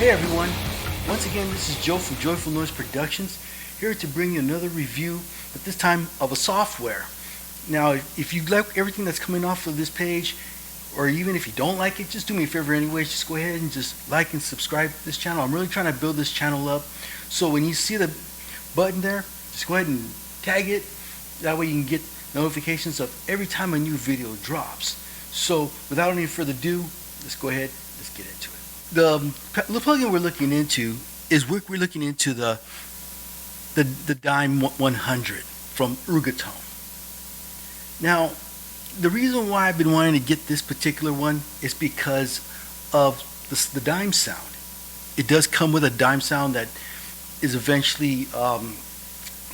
Hey everyone, once again this is Joe from Joyful Noise Productions, here to bring you another review, but this time of a software. Now if you like everything that's coming off of this page, or even if you don't like it, just do me a favor anyways, just go ahead and just like and subscribe to this channel. I'm really trying to build this channel up, so when you see the button there, just go ahead and tag it, that way you can get notifications of every time a new video drops. So without any further ado, let's go ahead, let's get into it. The plugin we're looking into is we're looking into the DAIM 100 from Ugritone. Now, the reason why I've been wanting to get this particular one is because of the DAIM sound. It does come with a DAIM sound that is eventually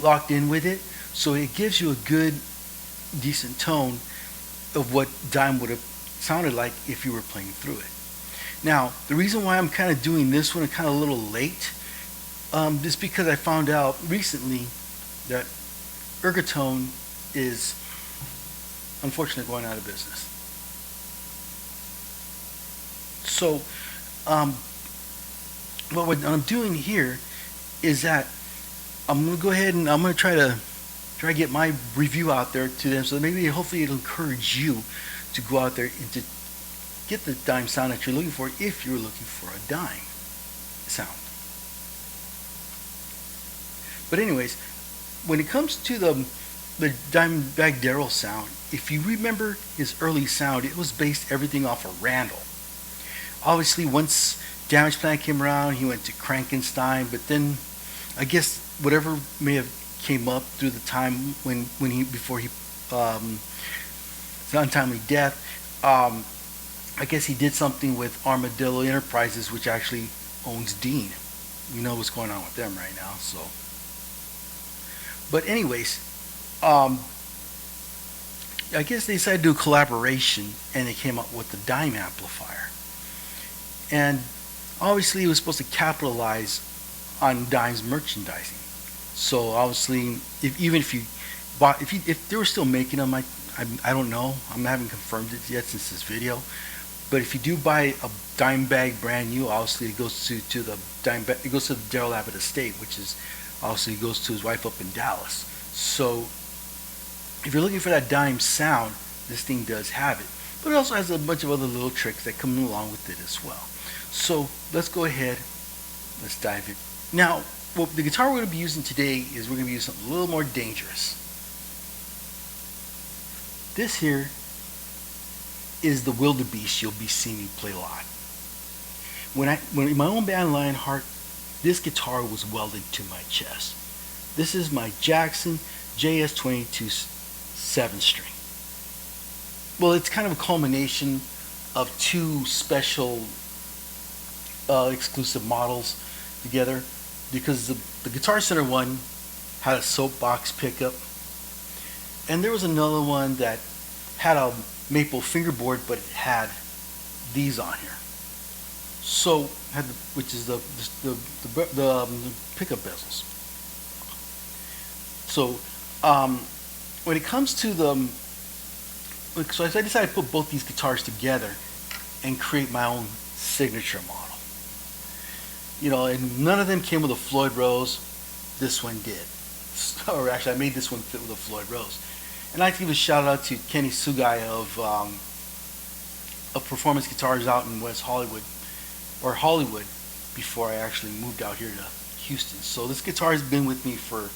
locked in with it, so it gives you a good, decent tone of what DAIM would have sounded like if you were playing through it. Now, the reason why I'm kind of doing this one kind of a little late is because I found out recently that Ugritone is unfortunately going out of business. So, what I'm doing here is that I'm going to go ahead and I'm going to try to get my review out there to them, so maybe hopefully it'll encourage you to go out there and to get the DAIM sound that you're looking for if you're looking for a DAIM sound. But anyways, when it comes to the Dimebag Darrell Sound, if you remember his early sound, it was based everything off of Randall. Obviously, once Damage Plan came around, he went to Frankenstein, but then I guess whatever may have came up through the time before his untimely death, I guess he did something with Armadillo Enterprises, which actually owns Dean. We know what's going on with them right now. So, but anyways, I guess they decided to do a collaboration, and they came up with the DAIM amplifier. And obviously, it was supposed to capitalize on DAIM's merchandising. So obviously, if they were still making them, I don't know. I haven't confirmed it yet since this video. But if you do buy a DAIM bag brand new, obviously it goes to the DAIM bag, it goes to the Darrell Abbott estate, which is obviously goes to his wife up in Dallas. So if you're looking for that DAIM sound, this thing does have it. But it also has a bunch of other little tricks that come along with it as well. So let's go ahead, let's dive in. Now, the guitar we're going to be using today is we're going to be using something a little more dangerous. This here is the wildebeest you'll be seeing me play live. When in my own band Lionheart, this guitar was welded to my chest. This is my Jackson JS22 7-string. Well, it's kind of a culmination of two special exclusive models together, because the Guitar Center one had a soapbox pickup, and there was another one that had a maple fingerboard, but it had these on here. So which is the pickup bezels. So when it comes to so I decided to put both these guitars together and create my own signature model. You know, and none of them came with a Floyd Rose. This one did. Or actually, I made this one fit with a Floyd Rose. And I'd like to give a shout out to Kenny Sugai of Performance Guitars out in West Hollywood, or Hollywood, before I actually moved out here to Houston. So this guitar has been with me for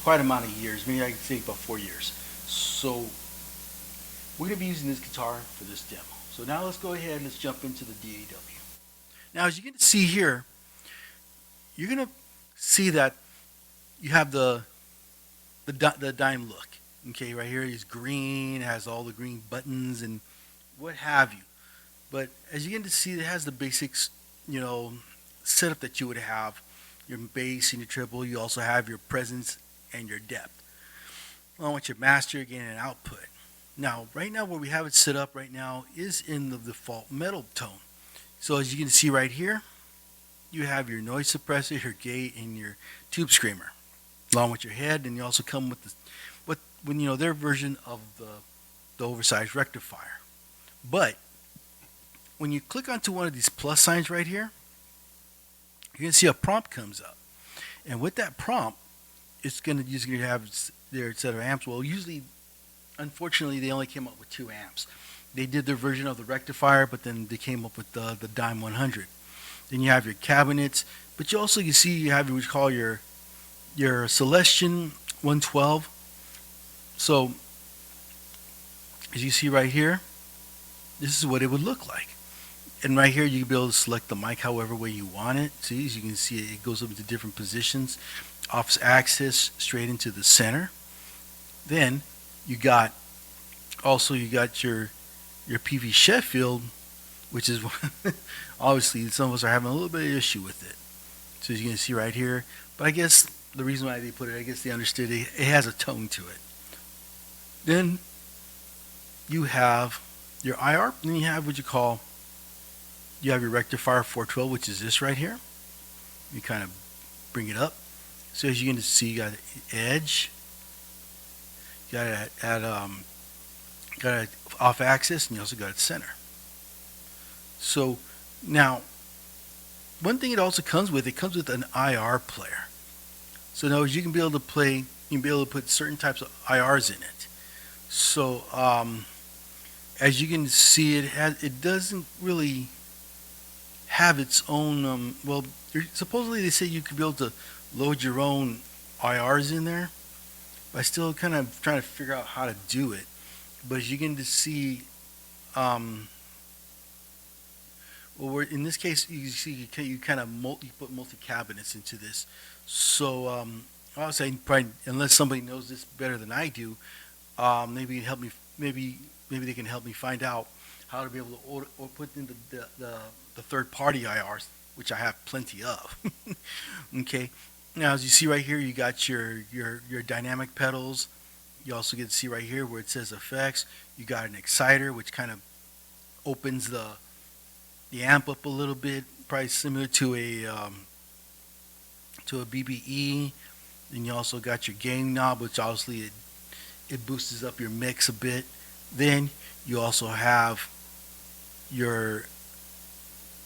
quite a amount of years, maybe I could say about 4 years. So we're going to be using this guitar for this demo. So now let's go ahead and let's jump into the DAW. Now, as you can see here, you're going to see that you have the DAIM look. Okay, right here is green, has all the green buttons and what have you. But as you get to see, it has the basics, you know, setup that you would have. Your bass and your treble. You also have your presence and your depth, along with your master, gain, and output. Now, right now, where we have it set up right now is in the default metal tone. So as you can see right here, you have your noise suppressor, your gate, and your tube screamer, along with your head, and you also come with their version of the oversized rectifier. But when you click onto one of these plus signs right here, you're going to see a prompt comes up. And with that prompt, it's going to just going to have their set of amps. Well, usually, unfortunately, they only came up with 2 amps. They did their version of the rectifier, but then they came up with the DAIM 100. Then you have your cabinets, but you also, you see, you have what you call your Celestion 112. So as you see right here, this is what it would look like. And right here, you can be able to select the mic however way you want it. See, as you can see, it goes up into different positions. Off axis straight into the center. Then you got your PV Sheffield, which is obviously some of us are having a little bit of issue with it. So as you can see right here, but I guess the reason why they put it, I guess they understood it has a tone to it. Then you have your IR, and then you have what you have your rectifier 412, which is this right here. You kind of bring it up. So as you can see, you got edge, you got it off axis, and you also got it center. So now, one thing it also comes with, an IR player. So now you can be able to play, you can be able to put certain types of IRs in it. So as you can see, it doesn't really have its own. Well, supposedly they say you could be able to load your own IRs in there, but I still kind of trying to figure out how to do it. But as you can see, well, in this case, you see you kind of put multi cabinets into this. So I was saying, probably, unless somebody knows this better than I do, maybe you can help me. Maybe they can help me find out how to be able to order or put in the third party IRs, which I have plenty of. Okay. Now, as you see right here, you got your dynamic pedals. You also get to see right here where it says effects. You got an exciter, which kind of opens the amp up a little bit, probably similar to a BBE. Then you also got your gain knob, which obviously it boosts up your mix a bit. Then you also have your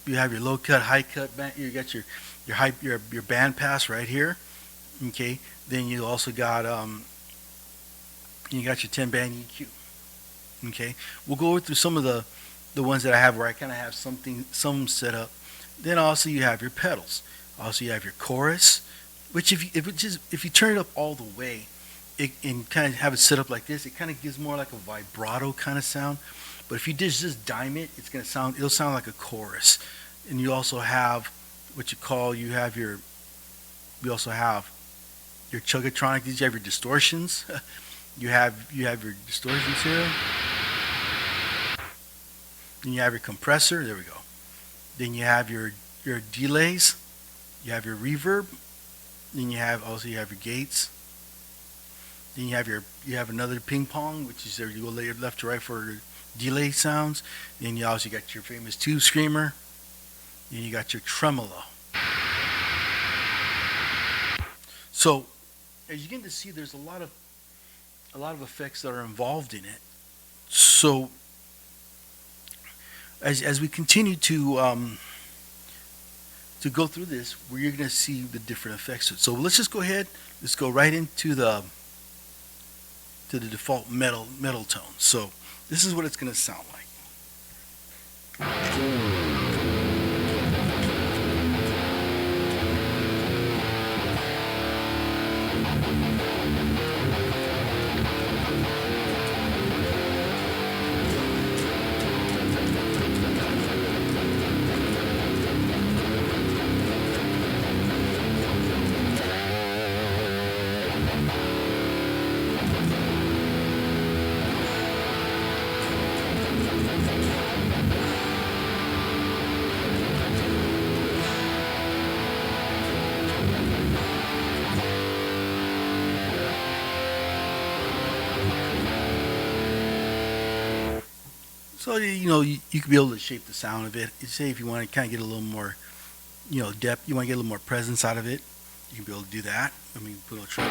low cut, high cut band. You got your band pass right here. Okay. Then you also got you got your 10 band EQ. Okay. We'll go through some of the ones that I have where I kind of have some set up. Then also you have your pedals. Also you have your chorus, which if you turn it up all the way, and kind of have it set up like this, it kind of gives more like a vibrato kind of sound. But if you just dime it, it'll sound like a chorus. And you also have what we also have your Chugatronic. These, you have your distortions. you have your distortions here. Then you have your compressor. There we go. Then you have your delays. You have your reverb. Then you have your gates. Then you have another ping pong, which is there you go left to right for delay sounds. Then you also got your famous tube screamer. Then you got your tremolo. So as you get to see, there's a lot of effects that are involved in it. So as we continue to go through this, you're going to see the different effects. So let's just go ahead. Let's go right into the default metal tone. So this is what it's going to sound like. So you could be able to shape the sound of it. Say if you want to kind of get a little more, depth, you want to get a little more presence out of it, you can be able to do that. Let me put a treble.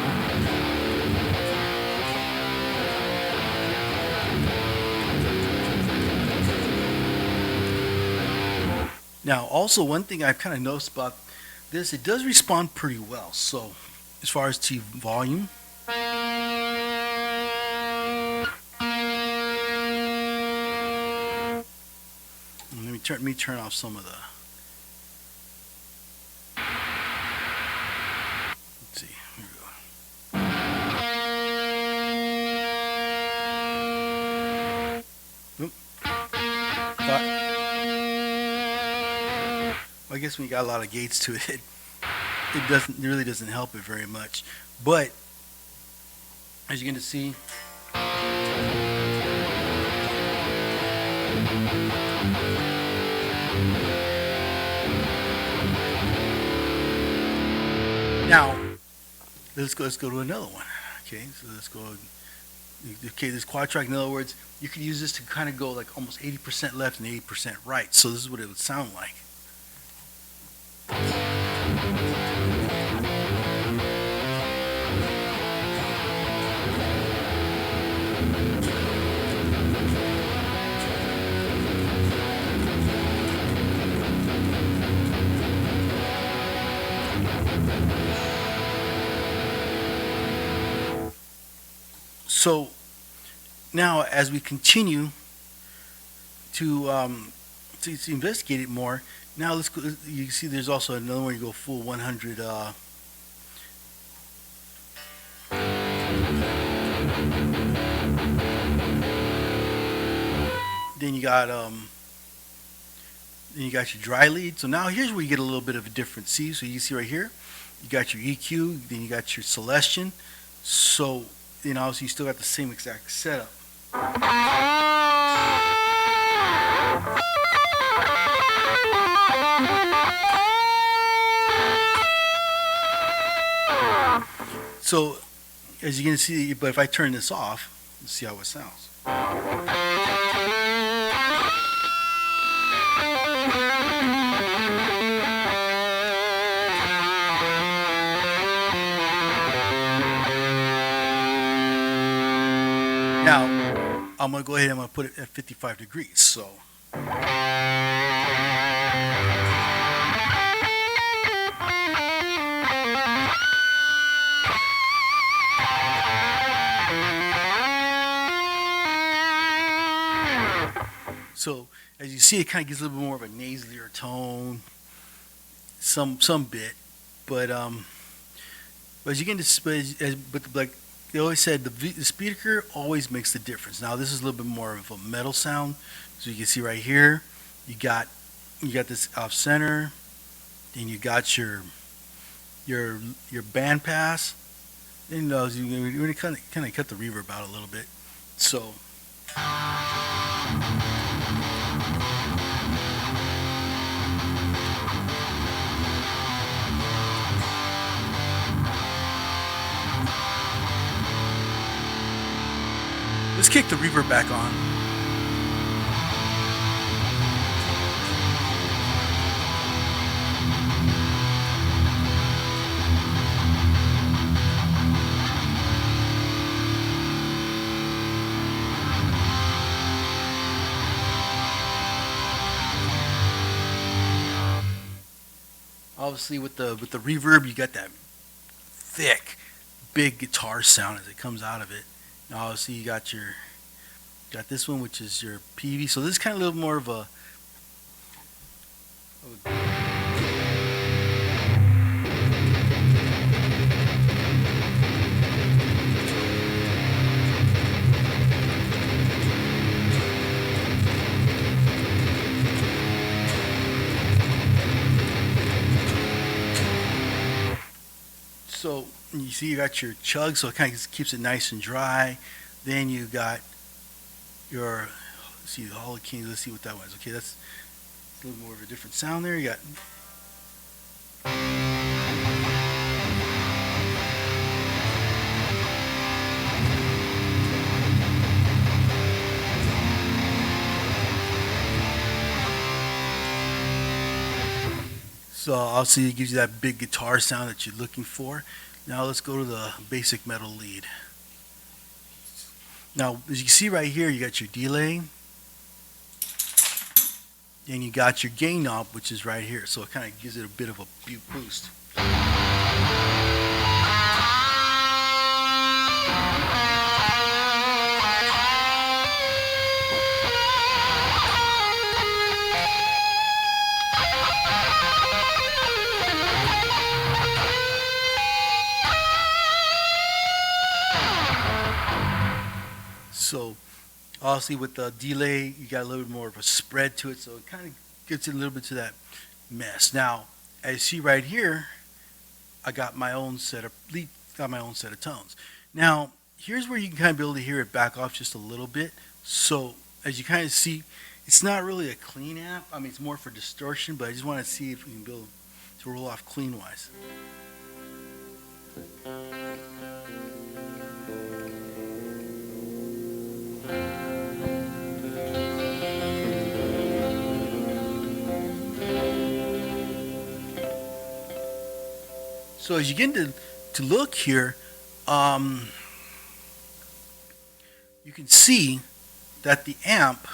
Now, also one thing I've kind of noticed about this, it does respond pretty well. So as far as to volume, let me turn off some of the. Let's see. Here we go. Oop. I guess when you got a lot of gates to it, it really doesn't help it very much. But as you're going to see, now let's go to another one. Okay, so let's go. Okay, this quad track. In other words, you could use this to kind of go like almost 80% left and 80% right. So this is what it would sound like. So now, as we continue to investigate it more, now let's go. You can see there's also another one. You go full 100. Then you got your dry lead. So now here's where you get a little bit of a difference. See, so you see right here, you got your EQ. Then you got your Celestion. So obviously you still got the same exact setup. So as you can see, but if I turn this off, let's see how it sounds. Now, I'm going to go ahead and I'm going to put it at 55 degrees. So. So, as you see, it kind of gives a little bit more of a nasalier tone, some bit, but as you get but like they always said, the speaker always makes the difference. Now this is a little bit more of a metal sound, so you can see right here, you got this off center, then you got your band pass, then you're going to kind of cut the reverb out a little bit, so. Let's kick the reverb back on. Obviously, with the reverb, you got that thick, big guitar sound as it comes out of it. Now, obviously, you got this one, which is your PV. So this is kind of a little more of a so you see you got your chug, so it kind of keeps it nice and dry. Then you got your, let's see, the Hall of Kings. Let's see what that was. Okay, that's a little more of a different sound there. You got. So obviously it gives you that big guitar sound that you're looking for. Now let's go to the basic metal lead. Now, as you can see right here, you got your delay. And you got your gain knob, which is right here, so it kind of gives it a bit of a boost. So obviously with the delay, you got a little bit more of a spread to it, so it kind of gets it a little bit to that mess. Now, as you see right here, I got my own set of tones. Now, here's where you can kind of be able to hear it back off just a little bit. So as you kind of see, it's not really a clean amp. I mean, it's more for distortion, but I just want to see if we can be able to roll off clean wise. So as you get to look here, you can see that the amp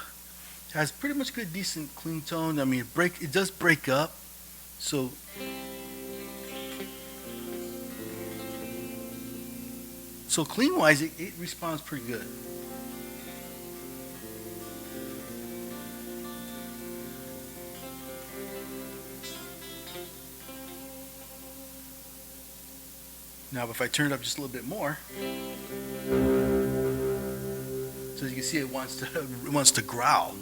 has pretty much good, decent, clean tone. I mean, it does break up. So clean wise, it responds pretty good. Now, if I turn it up just a little bit more, so as you can see, it wants to growl.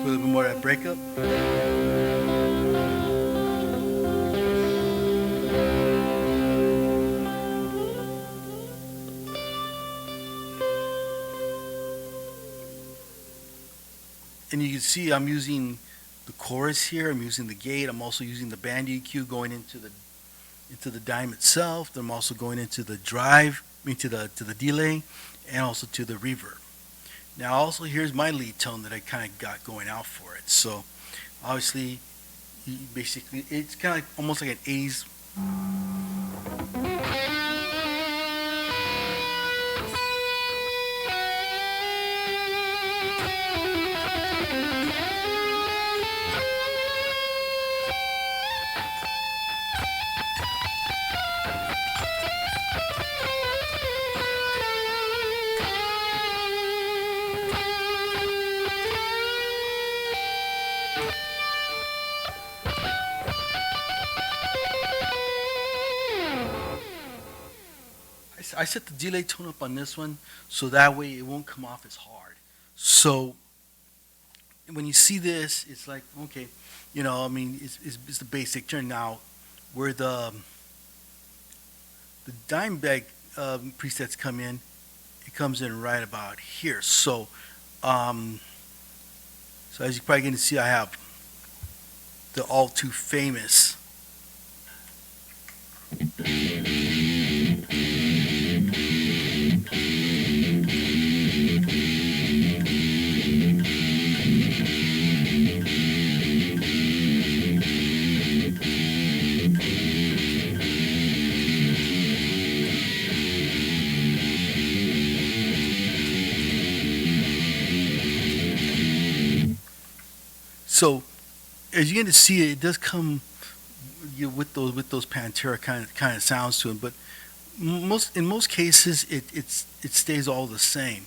Put a little bit more of that breakup. And you can see I'm using the chorus here. I'm using the gate. I'm also using the band EQ going into the DAIM itself. I'm also going into the drive, to the delay, and also to the reverb. Now also here's my lead tone that I kind of got going out for it. So obviously, basically it's kind of like almost like an 80s. I set the delay tone up on this one so that way it won't come off as hard. So when you see this, it's like, okay, I mean, it's the basic turn. Now, where the Dimebag presets come in, it comes in right about here. So, as you're probably going to see, I have the all too famous. So, as you're going to see, it does come with those Pantera kind of sounds to it, but in most cases, it stays all the same.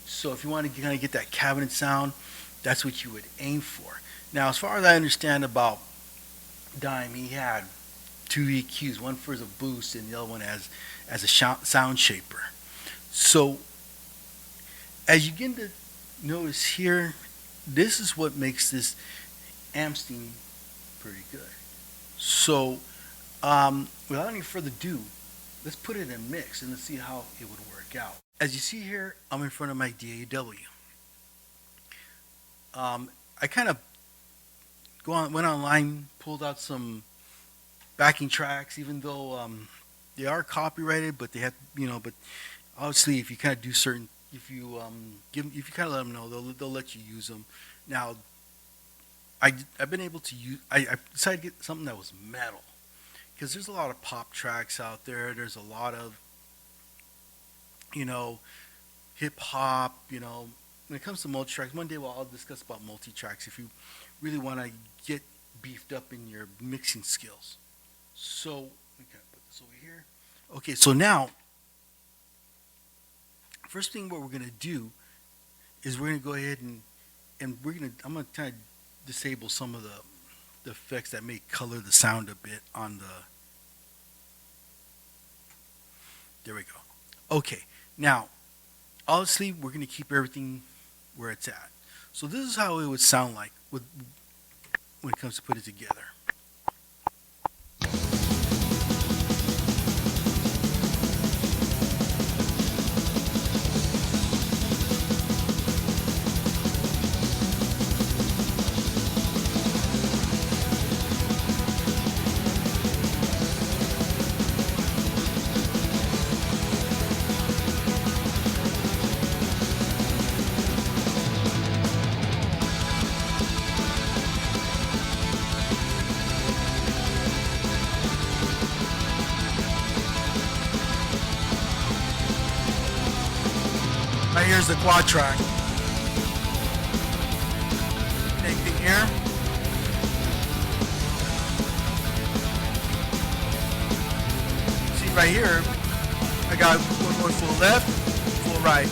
So, if you want to kind of get that cabinet sound, that's what you would aim for. Now, as far as I understand about Dime, he had two EQs, one for the boost and the other one as a sound shaper. So, as you begin to notice here, this is what makes this amp steam pretty good. So, without any further ado, let's put it in a mix and let's see how it would work out. As you see here, I'm in front of my DAW. I kind of went online, pulled out some backing tracks, even though they are copyrighted, but they have, but obviously if you kind of do certain, if you kind of let them know, they'll let you use them. Now, I've been able to use. I decided to get something that was metal, because there's a lot of pop tracks out there. There's a lot of you know, hip hop, when it comes to multi tracks. One day I'll discuss about multi tracks if you really want to get beefed up in your mixing skills. So, we gotta put this over here. Okay, so now, first thing what we're gonna do is we're gonna go ahead and I'm gonna kind of disable some of the effects that may color the sound a bit on the. There we go. Okay, now obviously we're gonna keep everything where it's at. So this is how it would sound like when it comes to put it together. Right here's the quad track. Same thing here. See right here, I got one going full left, full right.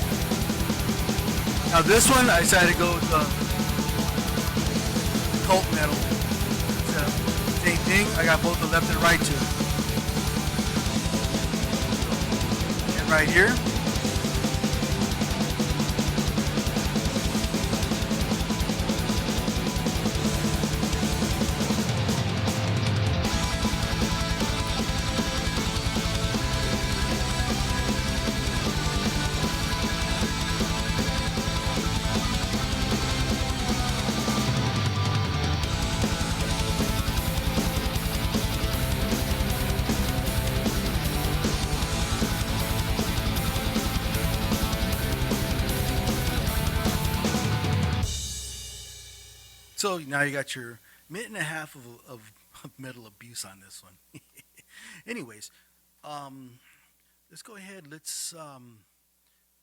Now this one, I decided to go with the cult metal. So, same thing, I got both the left and right too. And right here. So now you got your minute and a half of metal abuse on this one. Anyways, let's go ahead. Let's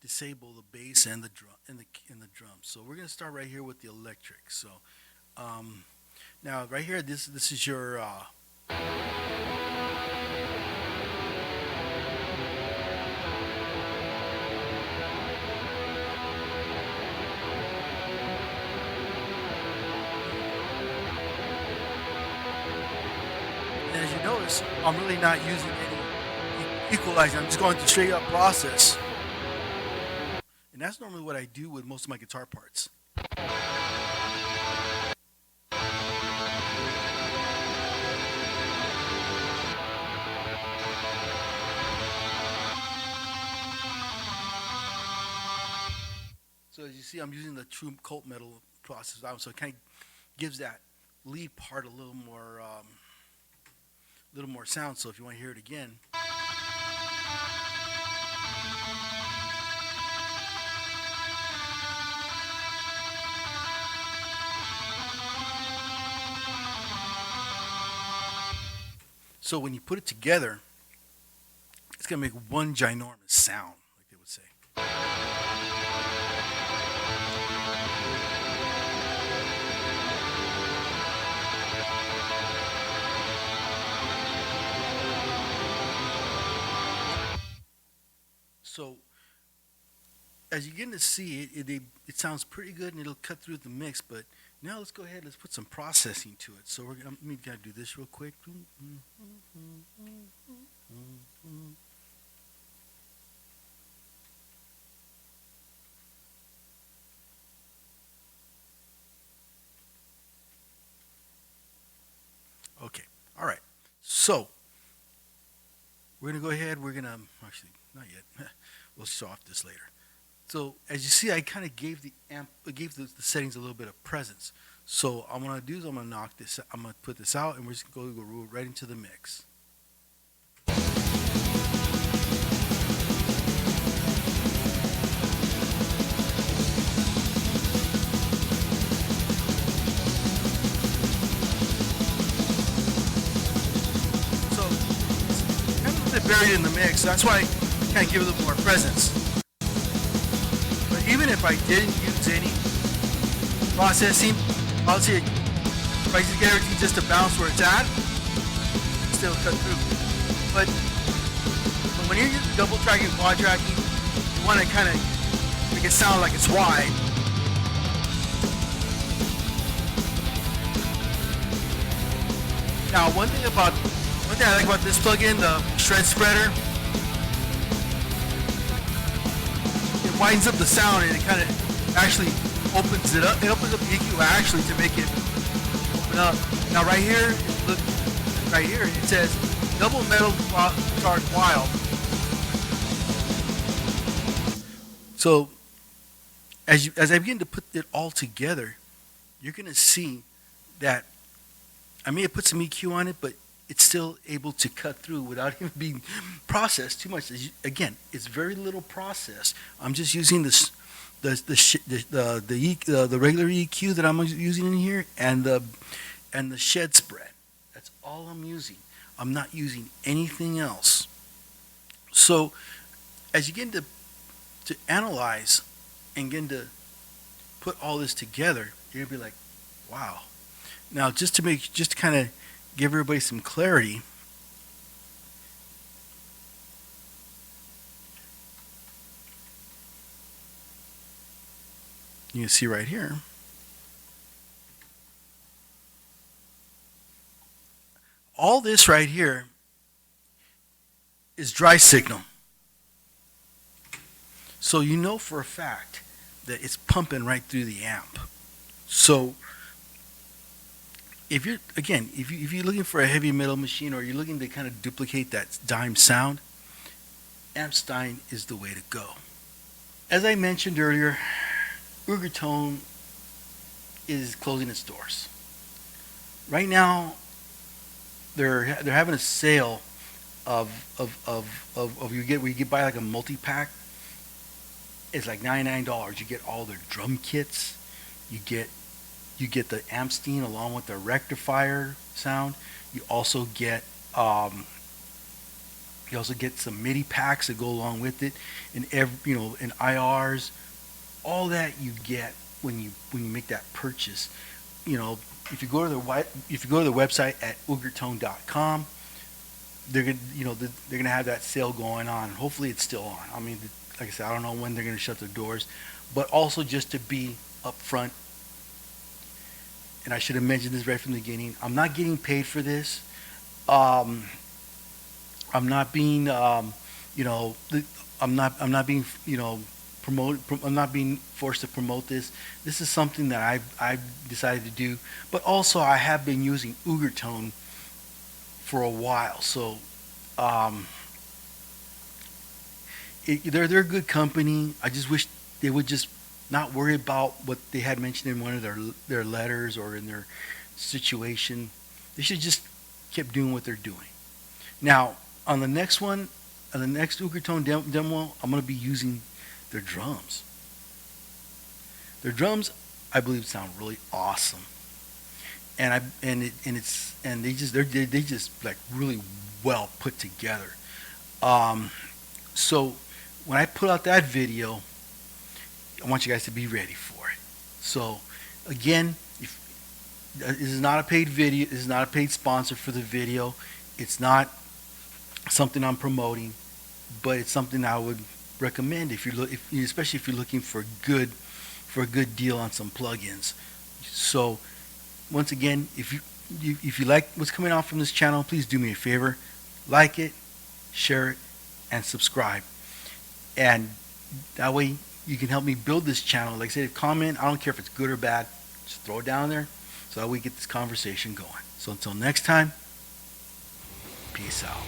disable the bass and the drum and the drums. So we're gonna start right here with the electric. So now right here, this is your as you notice, I'm really not using any equalizer. I'm just going to straight up process. And that's normally what I do with most of my guitar parts. So as you see, I'm using the true cult metal process, so it kind of gives that lead part a little more sound. So if you want to hear it again. So when you put it together, it's gonna make one ginormous sound, like they would say. So as you begin to see it sounds pretty good and it'll cut through the mix. But now let's go ahead. Let's put some processing to it. So let me gotta do this real quick. Okay. All right. So we're gonna go ahead. We're gonna actually not yet. We'll show off this later. So as you see, I kind of gave the settings a little bit of presence. So what I'm gonna do is I'm gonna knock this. I'm gonna put this out, and we're just gonna go right into the mix. So it's kind of a bit buried in the mix. That's why I kind of give it a little more presence. even if I didn't use any processing, I'll say if I just get everything just to bounce where it's at, still cut through. But when you're double tracking, quad tracking, you want to kind of make it sound like it's wide. Now, one thing I like about this plugin, the shred spreader, it widens up the sound and it kind of actually opens it up. It opens up the EQ actually to make it open up. Now, right here, look, right here, it says double metal charge wild. So, as I begin to put it all together, you're going to see that I may have put some EQ on it, but it's still able to cut through without even being processed too much. Again, it's very little processed. I'm just using the regular EQ that I'm using in here, and the shed spread. That's all I'm using. I'm not using anything else. So, as you get into to analyze and get to put all this together, you're gonna be like, wow. Now, just to kind of give everybody some clarity, you can see right here, all this right here is dry signal. So you know for a fact that it's pumping right through the amp. So if you're looking for a heavy metal machine, or you're looking to kind of duplicate that DAIM sound, Amp-Stein is the way to go. As I mentioned earlier, Ugritone is closing its doors. Right now, they're having a sale of you get buy like a multi-pack. It's like $99. You get all their drum kits. You get the Amp-Stein along with the rectifier sound. You also get some MIDI packs that go along with it, and and IRs. All that you get when you make that purchase. If you go to the website at ugritone.com, they're gonna have that sale going on. Hopefully, it's still on. I mean, like I said, I don't know when they're gonna shut their doors, but also just to be upfront. And I should have mentioned this right from the beginning. I'm not getting paid for this. I'm not being, I'm not being, I'm not being forced to promote this. This is something that I've decided to do. But also, I have been using Ugritone for a while. So, they're a good company. I just wish they would just not worry about what they had mentioned in one of their letters or in their situation. They should just keep doing what they're doing. Now, on the next Ugritone demo, I'm going to be using their drums. Their drums, I believe, sound really awesome, and they just like really well put together. So when I put out that video, I want you guys to be ready for it. So again, this is not a paid video. This is not a paid sponsor for the video. It's not something I'm promoting, but it's something I would recommend especially if you're looking for a good deal on some plugins. So once again, if you like what's coming out from this channel, please do me a favor, like it, share it, and subscribe. And that way you can help me build this channel. Like I said, comment. I don't care if it's good or bad. Just throw it down there so that we get this conversation going. So until next time, peace out.